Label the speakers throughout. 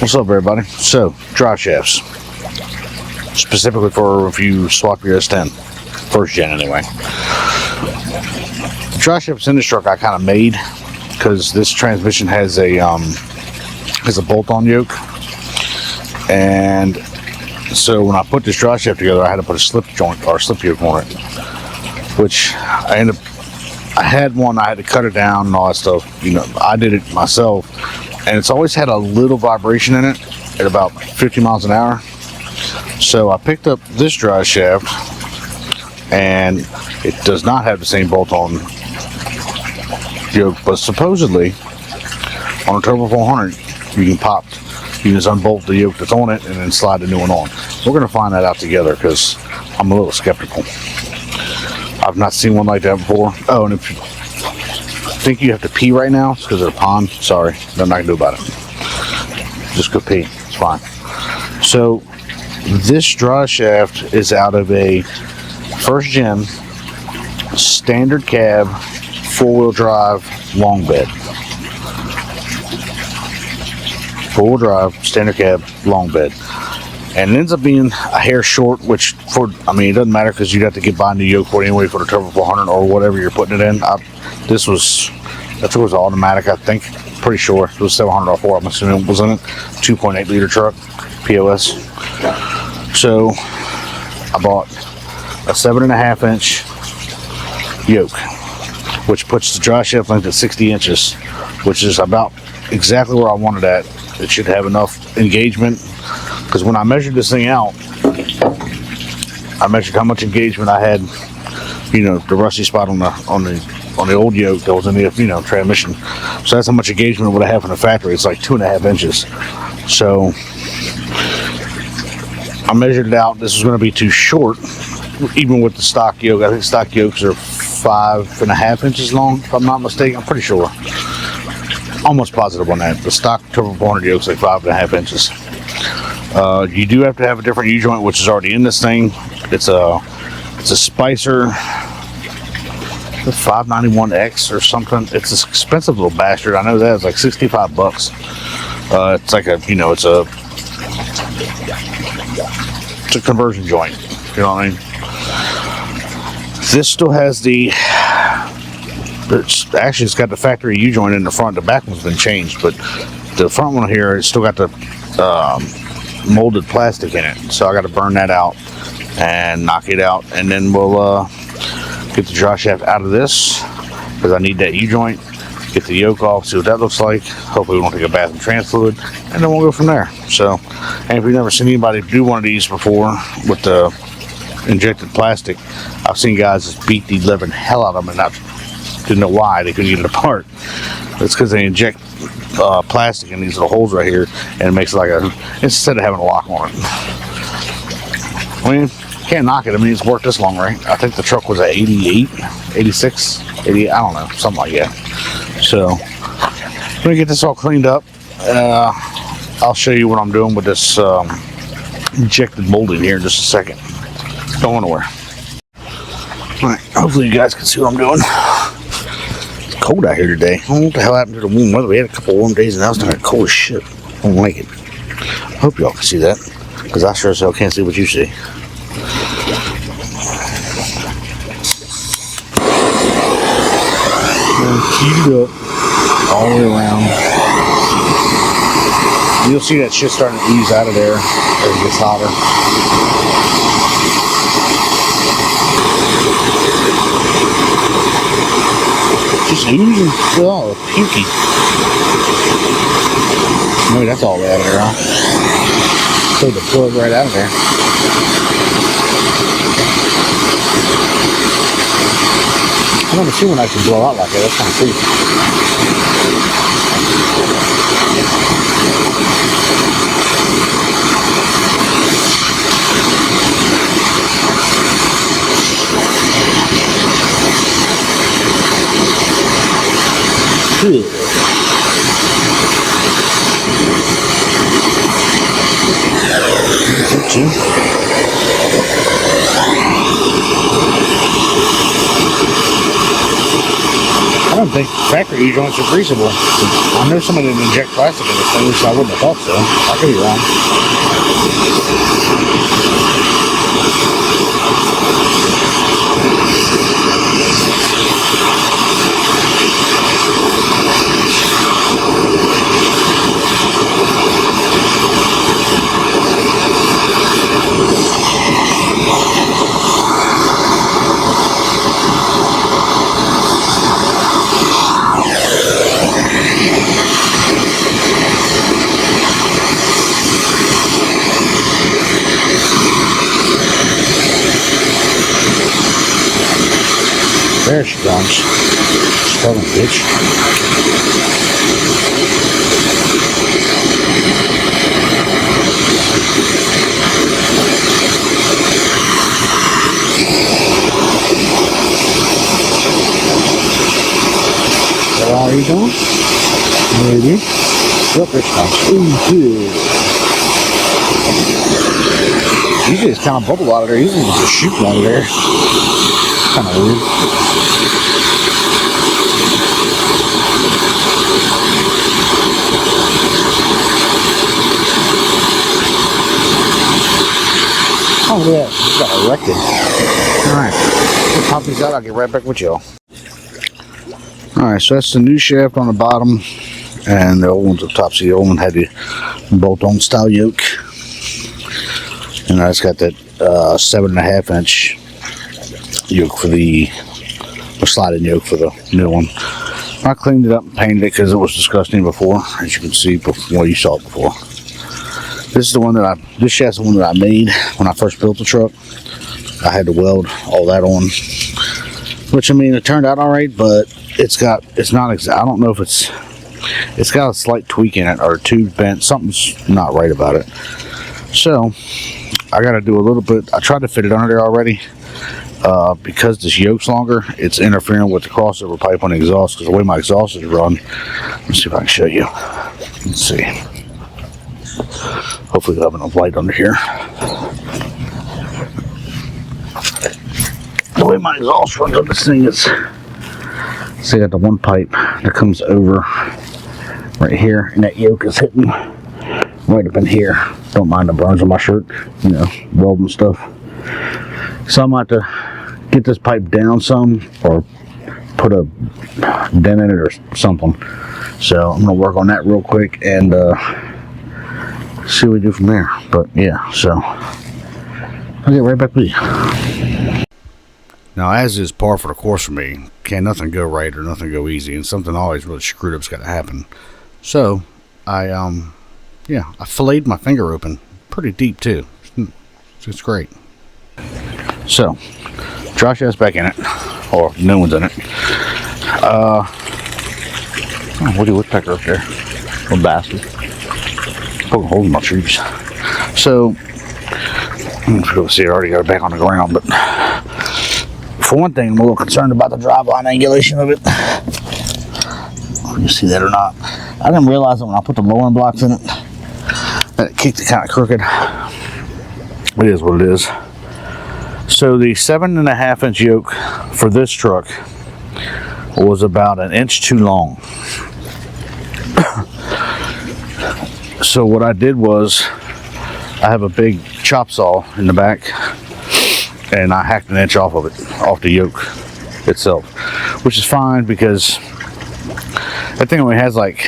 Speaker 1: What's up, everybody? So, drive shafts, specifically for if you swap your S10, first gen anyway. The drive shafts in this truck I kind of made because this transmission has a bolt-on yoke, and so when I put this drive shaft together, I had to put a slip joint or slip yoke on it, which I had one. I had to cut it down and all that stuff. You know, I did it myself. And it's always had a little vibration in it at about 50 miles an hour. So I picked up this drive shaft, and it does not have the same bolt-on yoke, but supposedly on a Turbo 400 you can just unbolt the yoke that's on it and then slide the new one on. We're going to find that out together because I'm a little skeptical. I've not seen one like that before. Oh, and if you think you have to pee right now, it's because of the pond. Sorry, nothing I can do about it. Just go pee. It's fine. So this drive shaft is out of a first gen standard cab 4-wheel drive long bed. 4-wheel drive standard cab long bed, and it ends up being a hair short, which it doesn't matter because you'd have to get by a new yoke for it anyway for the Turbo 400 or whatever you're putting it in. That was automatic, I think. Pretty sure it was 700 R4. I'm assuming it was in it. 2.8 liter truck, POS. So I bought a 7.5 inch yoke, which puts the drive shaft length at 60 inches, which is about exactly where I wanted at. It should have enough engagement, because when I measured this thing out, I measured how much engagement I had. You know, the rusty spot on the old yoke that was in the transmission. So that's how much engagement it would have from the factory. It's like 2.5 inches. So I measured it out. This is going to be too short, even with the stock yoke. I think stock yokes are 5.5 inches long, if I'm not mistaken. I'm pretty sure. Almost positive on that. The stock Turbo 400 yoke's like 5.5 inches. You do have to have a different U-joint, which is already in this thing. It's a Spicer 591X or something. It's an expensive little bastard. I know that. It's like 65 bucks. It's like it's a conversion joint. You know what I mean? This still has it's got the factory U-joint in the front. The back one's been changed, but the front one here, it's still got the molded plastic in it. So I got to burn that out and knock it out, and then we'll get the drive shaft out of this because I need that U-joint. Get the yoke off, see what that looks like. Hopefully we won't take a bath in trans fluid, and then we'll go from there. So, and if you've never seen anybody do one of these before with the injected plastic, I've seen guys just beat the living hell out of them, and I didn't know why they couldn't get it apart. It's because they inject plastic in these little holes right here, and it makes it like instead of having a lock on it. I mean, can't knock it. I mean, it's worked this long, right? I think the truck was at 88, 86, 88, I don't know, something like that. So, I'm gonna get this all cleaned up. I'll show you what I'm doing with this injected molding here in just a second. Don't want to wear. Alright, hopefully you guys can see what I'm doing. It's cold out here today. I don't know what the hell happened to the warm weather. We had a couple warm days and now it's not cold as shit. I don't like it. I hope y'all can see that, because I sure as hell can't see what you see. Heat it up all the way around. You'll see that shit starting to ease out of there as it gets hotter. Just oozing, oh, pukey. Maybe that's all out of there, huh? Pull the plug right out of there. I've never seen one actually blow out like that. That's kind of creepy. Good. don't think factory U-joints are greasable. I know somebody didn't inject plastic in this thing, so I wouldn't have thought so. I could be wrong. There she comes. Stubborn bitch. How are you doing? Maybe. Yep, there she comes. Ooh, good. Usually it's kind of bubble out of there. Usually it's just shooting out of there. Kind of weird. Oh, look at that. It's got erected. Alright. We'll pop these out. I'll get right back with y'all. Alright, so that's the new shaft on the bottom. And the old one's up top. So the old one had the bolt-on style yoke. And I just got that 7.5 inch yoke for the sliding yoke for the new one. I cleaned it up and painted it because it was disgusting before, as you can see before. You saw it before. This is the one that this shaft's the one that I made when I first built the truck. I had to weld all that on, which I mean it turned out all right, but it's not exact. I don't know if it's got a slight tweak in it or two bent. Something's not right about it. So I got to do a little bit. I tried to fit it under there already. Because this yoke's longer, it's interfering with the crossover pipe on the exhaust, because the way my exhaust is run. Let's see if I can show you. Let's see. Hopefully we'll have enough light under here. The way my exhaust runs on this thing is, see, I got the one pipe that comes over right here, and that yoke is hitting right up in here. Don't mind the burns on my shirt, you know, welding stuff. So I'm going to have to get this pipe down some, or put a dent in it or something. So I'm going to work on that real quick and see what we do from there. But yeah, so I'll get right back with you. Now, as is par for the course for me, can't nothing go right or nothing go easy, and something always really screwed up's got to happen. So I filleted my finger open pretty deep too. It's great. So, dry shaft's back in it, or new one's in it. Woody woodpecker up there, little bastard, poking holes in my trees. So, see, I already got it back on the ground, but for one thing, I'm a little concerned about the driveline angulation of it. You see that or not? I didn't realize it when I put the lowering blocks in it, that it kicked it kind of crooked. It is what it is. So the 7.5 inch yoke for this truck was about an inch too long. So what I did was, I have a big chop saw in the back, and I hacked an inch off of it, off the yoke itself, which is fine because that thing only has like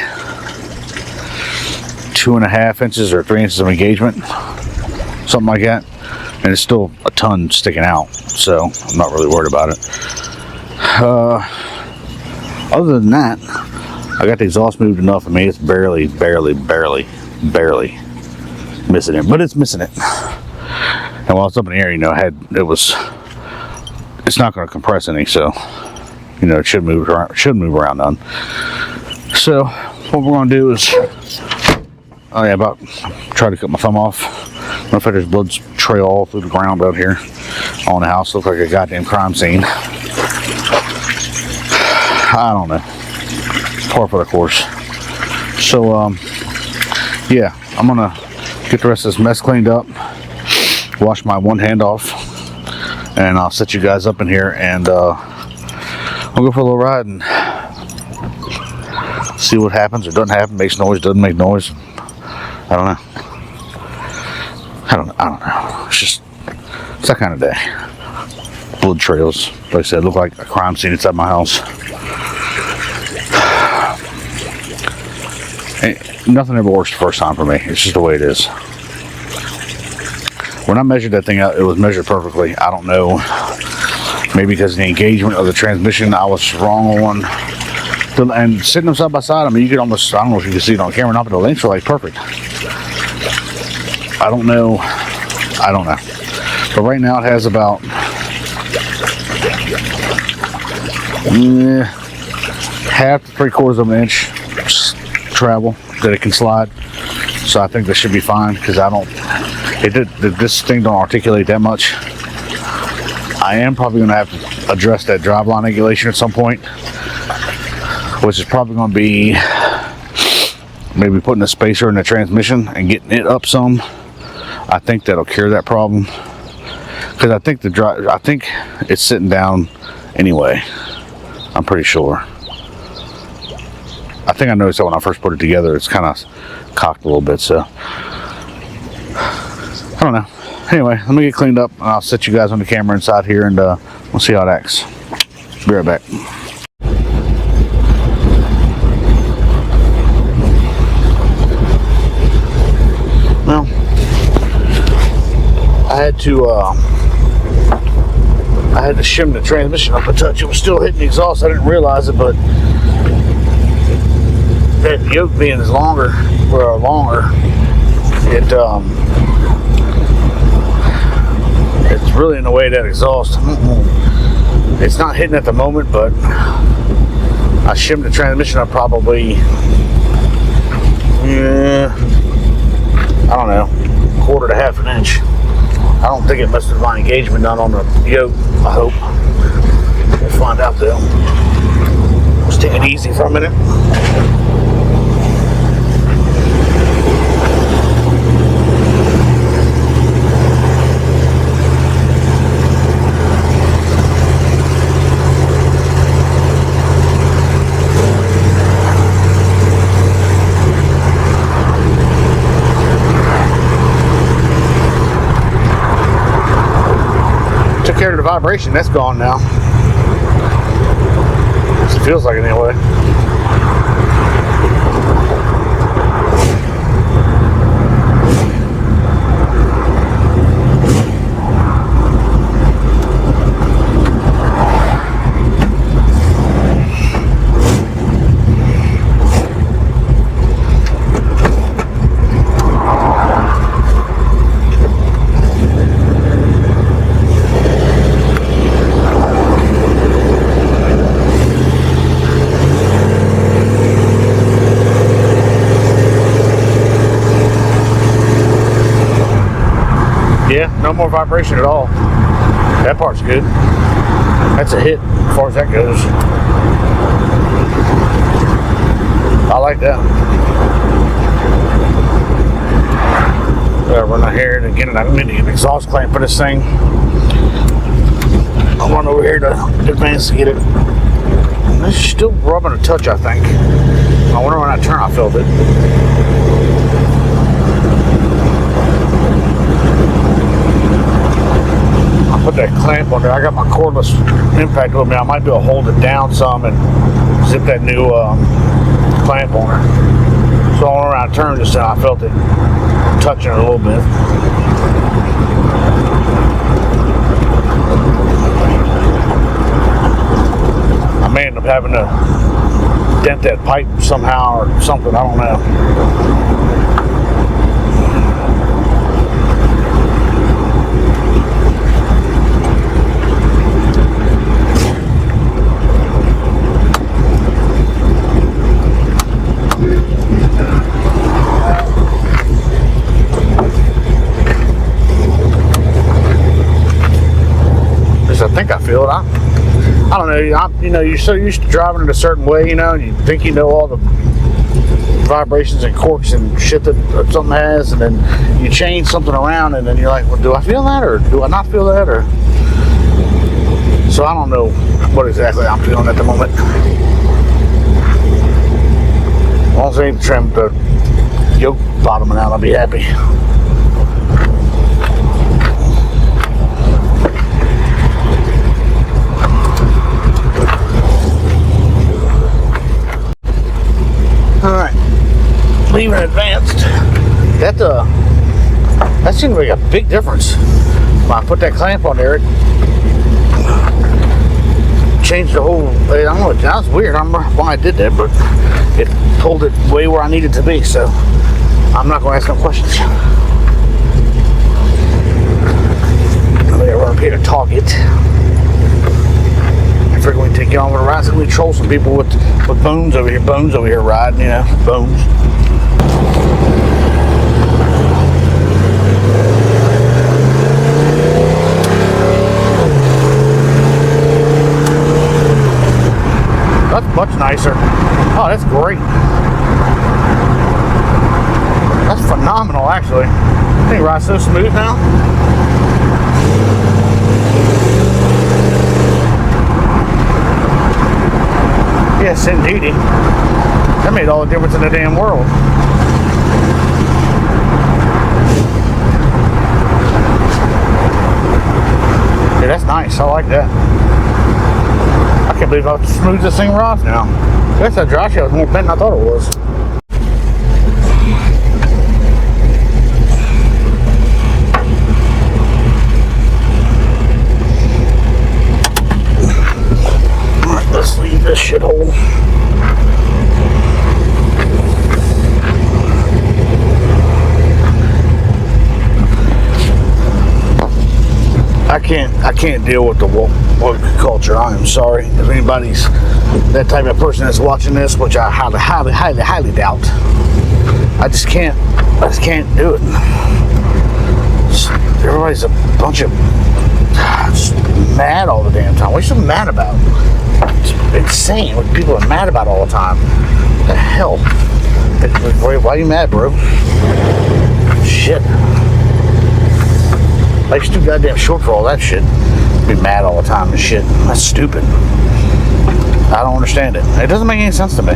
Speaker 1: 2.5 inches or 3 inches of engagement, something like that. And it's still a ton sticking out, so I'm not really worried about it. Other than that, I got the exhaust moved enough. I mean, it's barely missing it, but it's missing it. And while it's up in the air, you know, it's not going to compress any, so you know, it should move around none. So what we're going to do is, try to cut my thumb off. I don't know if there's blood trail all through the ground out here on the house. Looks like a goddamn crime scene. I don't know. Par for the course. So, yeah, I'm gonna get the rest of this mess cleaned up, wash my one hand off, and I'll set you guys up in here, and I'll go for a little ride and See what happens or doesn't happen. Makes noise, doesn't make noise. I don't know. I don't know. It's that kind of day. Blood trails. Like I said, look like a crime scene inside my house. Nothing ever works the first time for me. It's just the way it is. When I measured that thing out, it was measured perfectly. I don't know. Maybe because of the engagement of the transmission, I was wrong on. And sitting them side by side, I mean, you could almost, I don't know if you can see it on camera, not, but the links were like perfect. I don't know. But right now it has about half to 3/4 of an inch travel that it can slide. So I think this should be fine because this thing don't articulate that much. I am probably going to have to address that driveline regulation at some point, which is probably going to be maybe putting a spacer in the transmission and getting it up some. I think that'll cure that problem because I think it's sitting down anyway. I'm pretty sure. I think I noticed that when I first put it together, it's kind of cocked a little bit, so I don't know. Anyway, let me get cleaned up and I'll set you guys on the camera inside here and we'll see how it acts. Be right back. Well, I had to shim the transmission up a touch. It was still hitting the exhaust. I didn't realize it, but that yoke being longer, it's really in the way of that exhaust. It's not hitting at the moment, but I shimmed the transmission up probably, I don't know, 1/4 to 1/2 inch. I don't think it must have my engagement done on the yoke. I hope. We'll find out though. Let's take it easy for a minute. Took care of the vibration. That's gone now. It feels like it anyway. Yeah, no more vibration at all. That part's good. That's a hit as far as that goes. I like that. Run out here and again, I'm going to get an exhaust clamp for this thing. I'll run over here to advance to get it. It's still rubbing a touch, I think. I wonder when I turn, I felt it. Put that clamp on there. I got my cordless impact with me. I might be able to hold it down some and zip that new clamp on her. So I went around and turned just now. I felt it touching her a little bit. I may end up having to dent that pipe somehow or something. I don't know. I think I feel it. I don't know. You're so used to driving it a certain way, and you think you know all the vibrations and quirks and shit that something has, and then you change something around, and then you're like, well, do I feel that, or do I not feel that, or? So I don't know what exactly I'm feeling at the moment. As long as I ain't trimmed the yoke bottoming out, I'll be happy. Alright, leaving advanced. That seemed like a big difference. When I put that clamp on there, it changed the whole, I don't know, that was weird. I don't know why I did that, but it pulled it way where I needed to be, so I'm not going to ask no questions. We're up here to Target. I figure we can take you on with a ride, so we troll some people with bones over here riding, you know, bones. That's much nicer. Oh, that's great. That's phenomenal, actually. I think it rides so smooth now. Yes, indeedy. That made all the difference in the damn world. Yeah, that's nice. I like that. I can't believe how smooth this thing rides now. I guess that dry shaft was more bent than I thought it was. Alright, let's leave this shithole. I can't deal with the woke culture. I am sorry if anybody's that type of person that's watching this, which I highly doubt. I just can't do it. Everybody's a bunch of just mad all the damn time. What are you so mad about? It's insane what people are mad about all the time. What the hell? Why are you mad, bro? Shit. Life's too goddamn short for all that shit. Be mad all the time and shit. That's stupid. I don't understand it. It doesn't make any sense to me.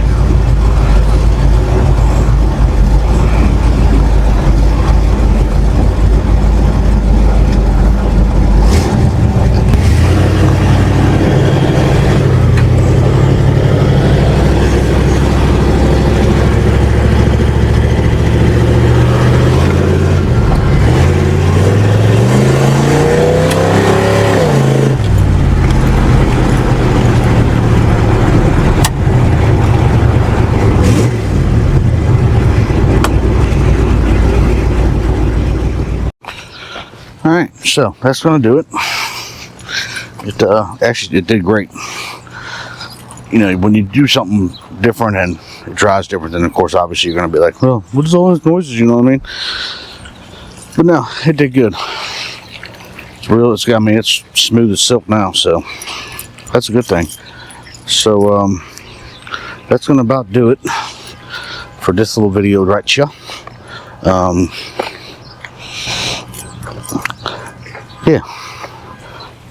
Speaker 1: Alright, so that's going to do it. Actually, it did great. You know, when you do something different and it drives different, then of course, obviously, you're going to be like, well, what is all those noises, you know what I mean? But no, it did good. It's real, it's smooth as silk now, so that's a good thing. So, that's going to about do it for this little video right here. Yeah,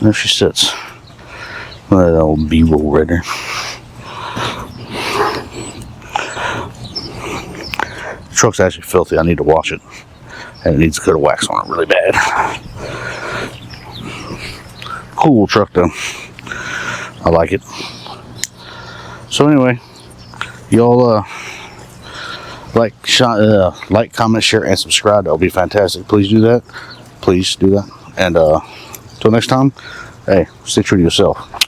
Speaker 1: there she sits. That old B-roll right there. The truck's actually filthy. I need to wash it, and it needs a coat of wax on it really bad. Cool truck though. I like it. So anyway, y'all like, comment, share, and subscribe. That'll be fantastic. Please do that. Please do that. And until next time, hey, stay true to yourself.